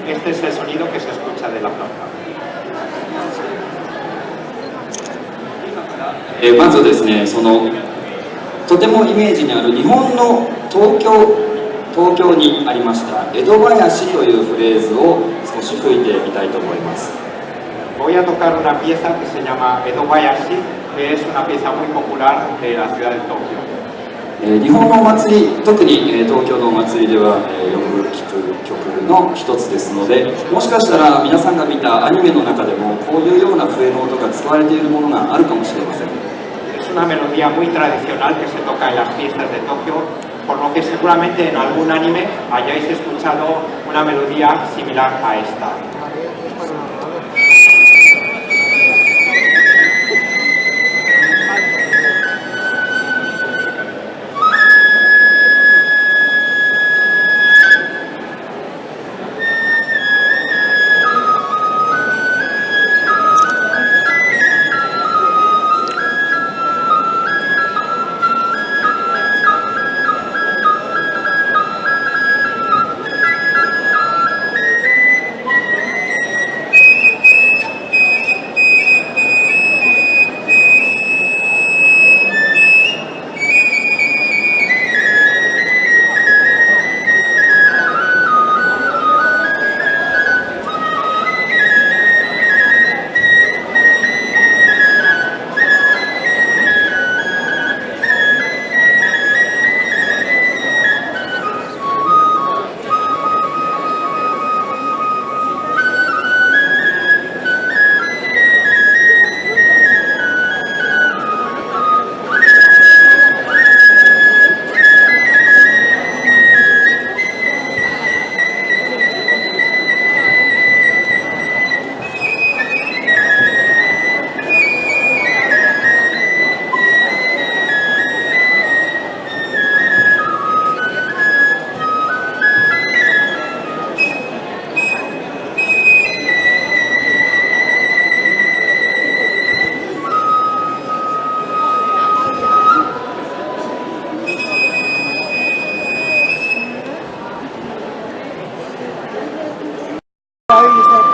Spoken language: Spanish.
este es el sonido que se escucha de la flauta. まずですね、とてもイメージにある日本の東京にありました江戸林というフレーズを少し吹いてみたいと思います。 Voy a tocar una pieza que se llama Edo Bayashi, que es una pieza muy popular de la ciudad de Tokio. 日本のお祭り、特に東京のお祭りではよく聴く曲の一つですので、もしかしたら皆さんが見たアニメの中でもこういうような笛の音が使われているものがあるかもしれません。 Es una melodía muy tradicional que se toca en las fiestas de Tokio, por lo que seguramente en algún anime hayáis escuchado una melodía similar a esta. Ahí está.